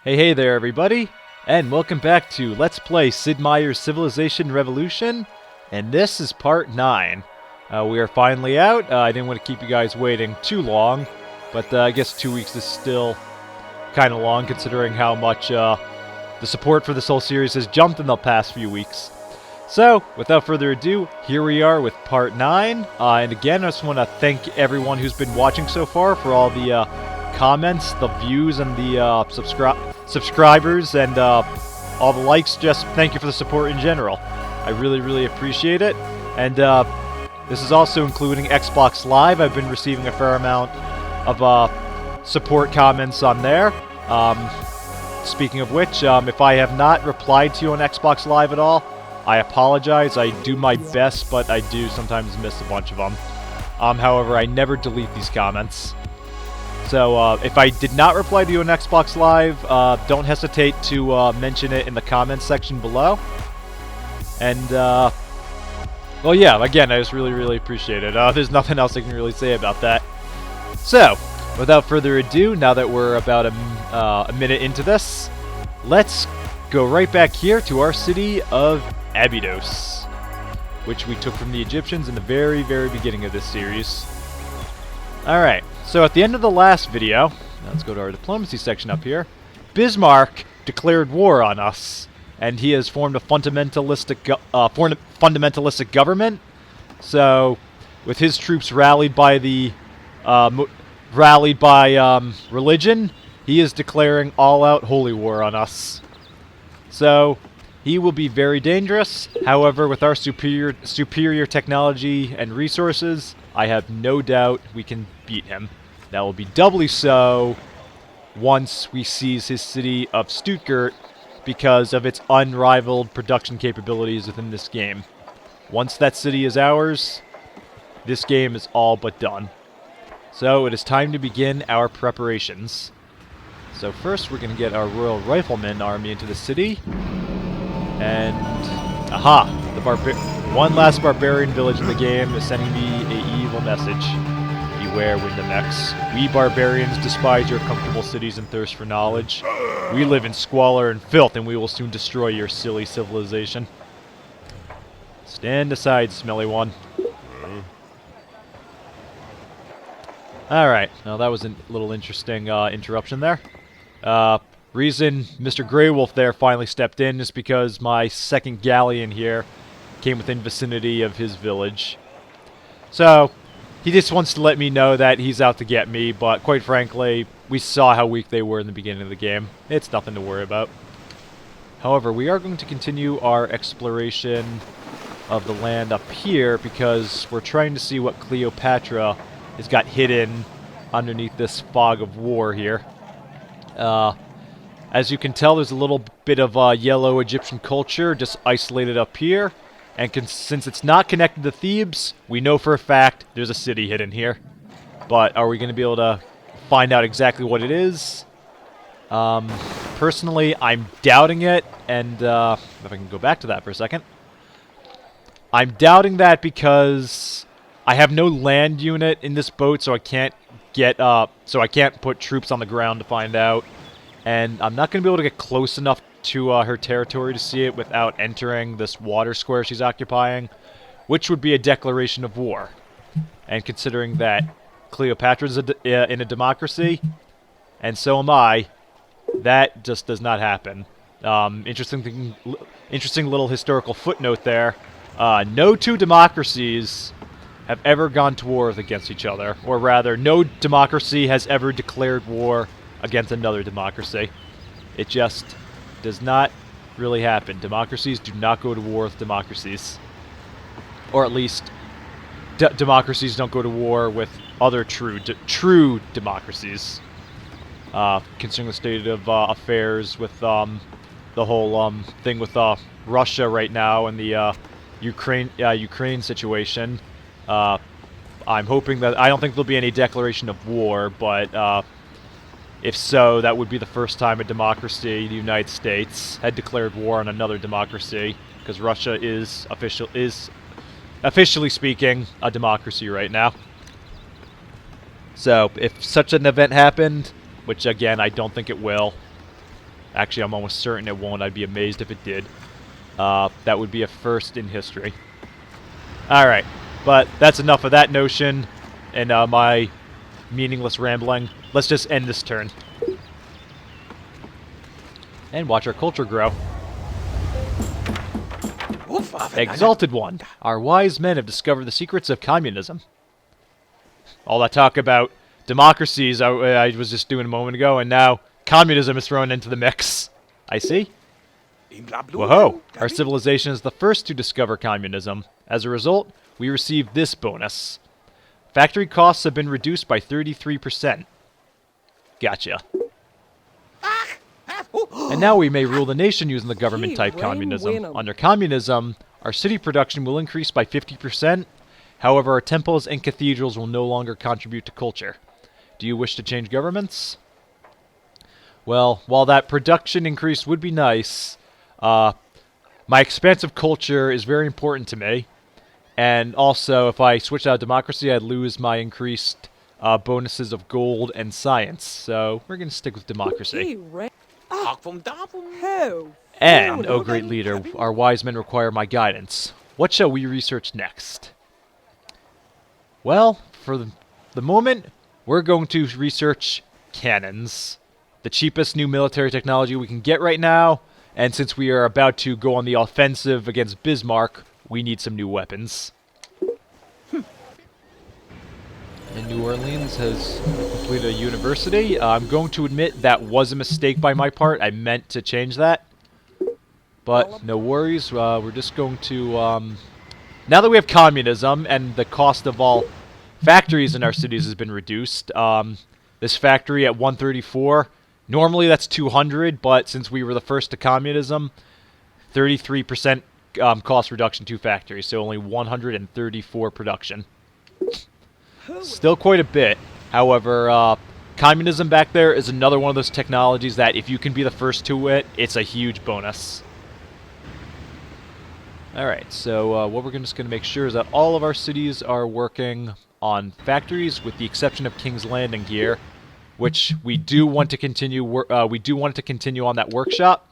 Hey there everybody, and welcome back to Let's Play Sid Meier's Civilization Revolution, and this is part 9. We are finally out. I didn't want to keep you guys waiting too long, but I guess 2 weeks is still kind of long considering how much the support for this whole series has jumped in the past few weeks. So, without further ado, here we are with part 9, and again I just want to thank everyone who's been watching so far for all the comments, the views, and the subscribers, and all the likes. Just thank you for the support in general. I really appreciate it. And this is also including Xbox Live. I've been receiving a fair amount of support comments on there. Speaking of which, if I have not replied to you on Xbox Live at all, I apologize. I do my best, but I do sometimes miss a bunch of them. However, I never delete these comments. So, if I did not reply to you on Xbox Live, don't hesitate to mention it in the comments section below. And, well, yeah, again, I just really appreciate it. There's nothing else I can really say about that. So, without further ado, now that we're about a minute into this, let's go right back here to our city of Abydos, which we took from the Egyptians in the very beginning of this series. Alright, so at the end of the last video, let's go to our diplomacy section up here, Bismarck declared war on us, and he has formed a fundamentalist government. So, with his troops rallied by religion, he is declaring all-out holy war on us. So, he will be very dangerous. However, with our superior technology and resources, I have no doubt we can beat him. That will be doubly so once we seize his city of Stuttgart because of its unrivaled production capabilities within this game. Once that city is ours, this game is all but done. So it is time to begin our preparations. So first we're going to get our Royal Rifleman army into the city. And, aha! One last barbarian village in the game is sending me an evil message. Beware, Windemex. We barbarians despise your comfortable cities and thirst for knowledge. We live in squalor and filth, and we will soon destroy your silly civilization. Stand aside, smelly one. Alright, now that was a little interesting interruption there. Reason Mr. Grey Wolf there finally stepped in is because my second galleon here came within vicinity of his village. So, he just wants to let me know that he's out to get me, but quite frankly, we saw how weak they were in the beginning of the game. It's nothing to worry about. However, we are going to continue our exploration of the land up here because we're trying to see what Cleopatra has got hidden underneath this fog of war here. As you can tell, there's a little bit of yellow Egyptian culture just isolated up here. And since it's not connected to Thebes, we know for a fact there's a city hidden here. But are we going to be able to find out exactly what it is? Personally, I'm doubting it. And if I can go back to that for a second. I'm doubting that because I have no land unit in this boat, so I can't put troops on the ground to find out. And I'm not going to be able to get close enough to her territory to see it without entering this water square she's occupying, which would be a declaration of war. And considering that Cleopatra's in a democracy, and so am I, that just does not happen. Interesting little historical footnote there. No two democracies have ever gone to war against each other, or rather, no democracy has ever declared war against another democracy. It just does not really happen. Democracies do not go to war with democracies. Or at least, democracies don't go to war with other true democracies. Considering the state of affairs with the whole thing with Russia right now and the Ukraine situation, I'm hoping that I don't think there'll be any declaration of war, but if so, that would be the first time a democracy, the United States, had declared war on another democracy, because Russia is officially speaking a democracy right now. So if such an event happened, which again I don't think it will, Actually, I'm almost certain it won't. I'd be amazed if it did. That would be a first in history. Alright, but that's enough of that notion and my meaningless rambling. Let's just end this turn. And watch our culture grow. Exalted One. Our wise men have discovered the secrets of communism. All that talk about democracies I was just doing a moment ago, and now communism is thrown into the mix. I see. Whoa! Our civilization is the first to discover communism. As a result, we receive this bonus. Factory costs have been reduced by 33%. Gotcha. And now we may rule the nation using the government-type communism. Under communism, our city production will increase by 50%. However, our temples and cathedrals will no longer contribute to culture. Do you wish to change governments? Well, while that production increase would be nice, my expansive culture is very important to me. And also, if I switch out democracy, I'd lose my increased bonuses of gold and science. So we're going to stick with democracy. And, oh great leader, our wise men require my guidance. What shall we research next? Well, for the moment, we're going to research cannons. The cheapest new military technology we can get right now. And since we are about to go on the offensive against Bismarck, we need some new weapons. And New Orleans has completed a university. I'm going to admit that was a mistake by my part. I meant to change that. But no worries. We're just going to... now that we have communism and the cost of all factories in our cities has been reduced, this factory at 134, normally that's 200, but since we were the first to communism, 33% cost reduction to factories, so only 134 production. Still quite a bit. However, communism back there is another one of those technologies that if you can be the first to it, it's a huge bonus. Alright, so what we're just going to make sure is that all of our cities are working on factories, with the exception of King's Landing here, which we do want to continue. We do want it to continue on that workshop.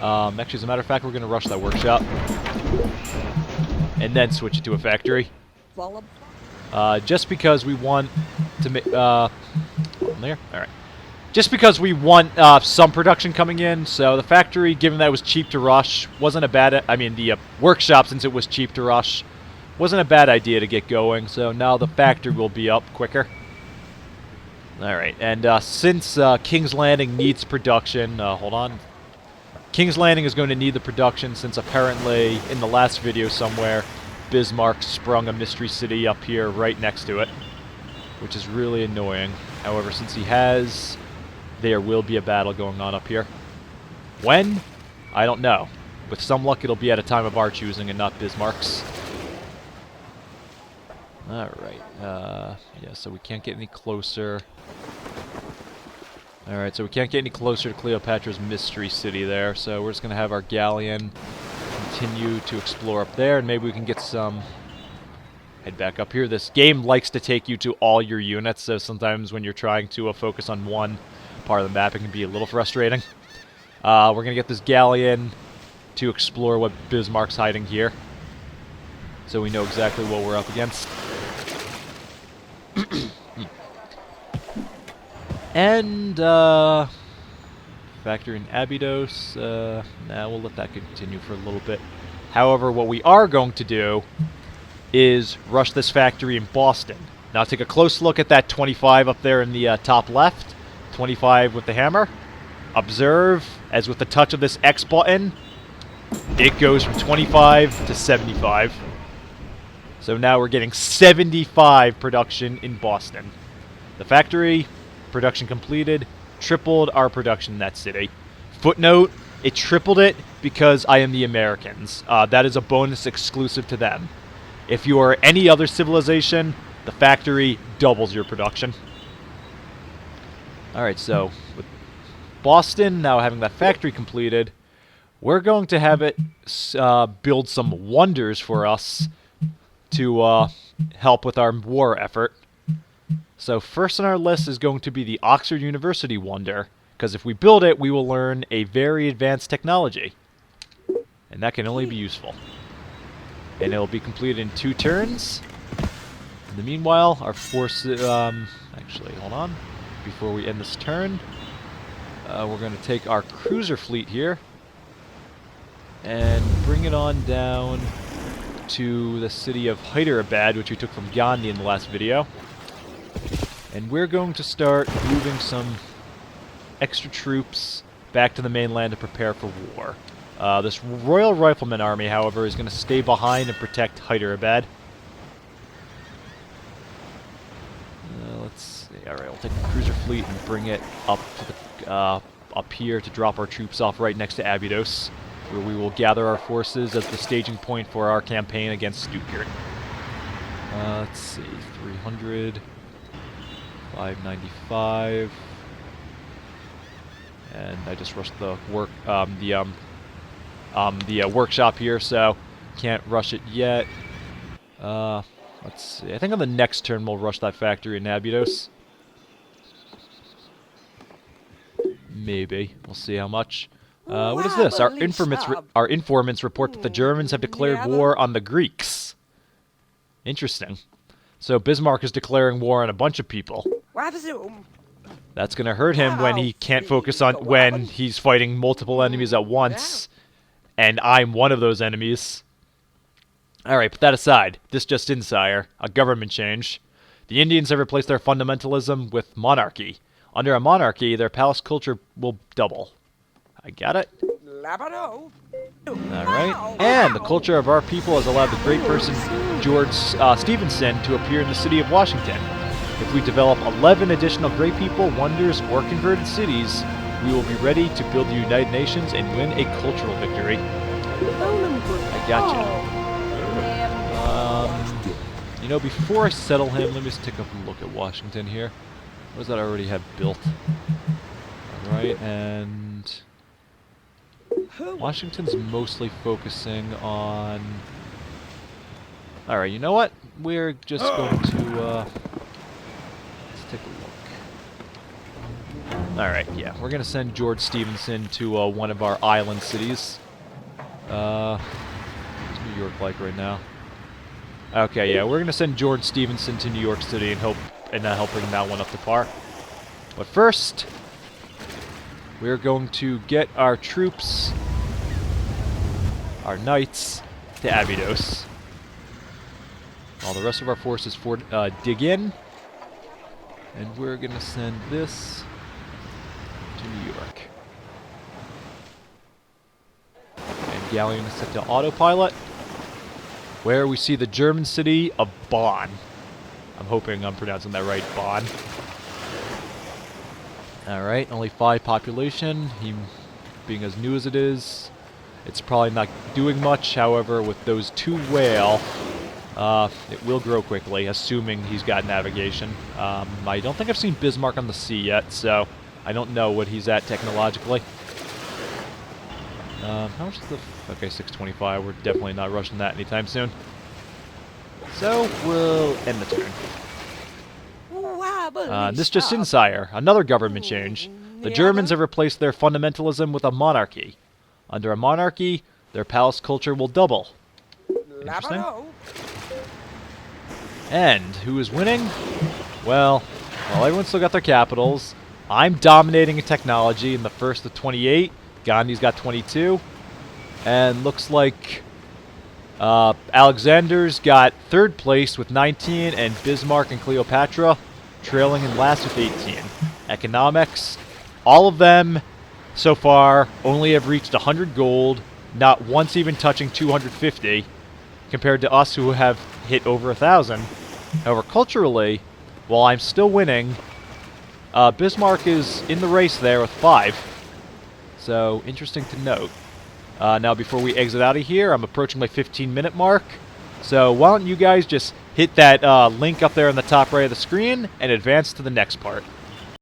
Actually, as a matter of fact, we're going to rush that workshop and then switch it to a factory. Just because we want to make there. All right. Just because we want some production coming in, so the factory, given that it was cheap to rush, wasn't a bad... I mean, the workshop, since it was cheap to rush, wasn't a bad idea to get going, so now the factory will be up quicker. Alright, and since King's Landing needs production... hold on. King's Landing is going to need the production since apparently, in the last video somewhere, Bismarck sprung a mystery city up here right next to it, which is really annoying. However, since he has... there will be a battle going on up here. When? I don't know. With some luck, it'll be at a time of our choosing and not Bismarck's. Alright, yeah, so we can't get any closer. Alright, so we can't get any closer to Cleopatra's mystery city there, so we're just going to have our galleon continue to explore up there, and maybe we can get some... head back up here. This game likes to take you to all your units, so sometimes when you're trying to focus on one part of the map, it can be a little frustrating. We're going to get this galleon to explore what Bismarck's hiding here, so we know exactly what we're up against. And, factor in Abydos. Nah, we'll let that continue for a little bit. However, what we are going to do is rush this factory in Boston. Now take a close look at that 25 up there in the top left. 25 with the hammer. Observe, as with the touch of this X button, it goes from 25 to 75. So now we're getting 75 production in Boston. The factory, production completed, tripled our production in that city. Footnote, it tripled it because I am the Americans. That is a bonus exclusive to them. If you are any other civilization, the factory doubles your production. Alright, so with Boston now having that factory completed, we're going to have it build some wonders for us to help with our war effort. So first on our list is going to be the Oxford University wonder. Because if we build it, we will learn a very advanced technology. And that can only be useful. And it will be completed in 2 turns. In the meanwhile, our forces... actually, hold on. Before we end this turn, we're going to take our cruiser fleet here and bring it on down to the city of Hyderabad, which we took from Gandhi in the last video. And we're going to start moving some extra troops back to the mainland to prepare for war. This Royal Rifleman Army, however, is going to stay behind and protect Hyderabad. Let's see. All right, we'll take the cruiser fleet and bring it up to the up here to drop our troops off right next to Abydos, where we will gather our forces as the staging point for our campaign against Stuttgart. Let's see, 300, 595, and I just rushed the workshop here, so can't rush it yet. Let's see. I think on the next turn we'll rush that factory in Abydos. Maybe. We'll see how much. What is this? Our informants report that the Germans have declared war on the Greeks. Interesting. So Bismarck is declaring war on a bunch of people. That's going to hurt him when he can't focus on when he's fighting multiple enemies at once. And I'm one of those enemies. Alright, put that aside. This just in, sire. A government change. The Indians have replaced their fundamentalism with monarchy. Under a monarchy, their palace culture will double. I got it. Alright. And the culture of our people has allowed the great person George Stephenson to appear in the city of Washington. If we develop 11 additional great people, wonders, or converted cities, we will be ready to build the United Nations and win a cultural victory. I gotcha. You know, before I settle him, let me just take a look at Washington here. What does that already have built? Alright, and... Washington's mostly focusing on... Alright, you know what? We're just going to, let's take a look. Alright, yeah, we're gonna send George Stephenson to one of our island cities. What's New York like right now? Okay, yeah, we're gonna send George Stephenson to New York City and help bring that one up to par. But first, we're going to get our troops, our knights, to Abydos. While the rest of our forces dig in, and we're gonna send this to New York. And galleon is set to autopilot, where we see the German city of Bonn. I'm hoping I'm pronouncing that right, Bonn. Alright, only 5 population. He, being as new as it is, it's probably not doing much. However, with those 2 whale, it will grow quickly, assuming he's got navigation. I don't think I've seen Bismarck on the sea yet, so I don't know what he's at technologically. How much is the... Okay, 625. We're definitely not rushing that anytime soon. So, we'll end the turn. This just in, sire. Another government change. The Germans have replaced their fundamentalism with a monarchy. Under a monarchy, their palace culture will double. Interesting. And who is winning? Well, everyone's still got their capitals. I'm dominating in technology in the first of 28. Gandhi's got 22. And looks like Alexander's got 3rd place with 19, and Bismarck and Cleopatra trailing in last with 18. Economics, all of them so far only have reached 100 gold, not once even touching 250, compared to us who have hit over 1,000. However, culturally, while I'm still winning, Bismarck is in the race there with 5. So, interesting to note. Now, before we exit out of here, I'm approaching my 15-minute mark. So, why don't you guys just hit that link up there on the top right of the screen and advance to the next part.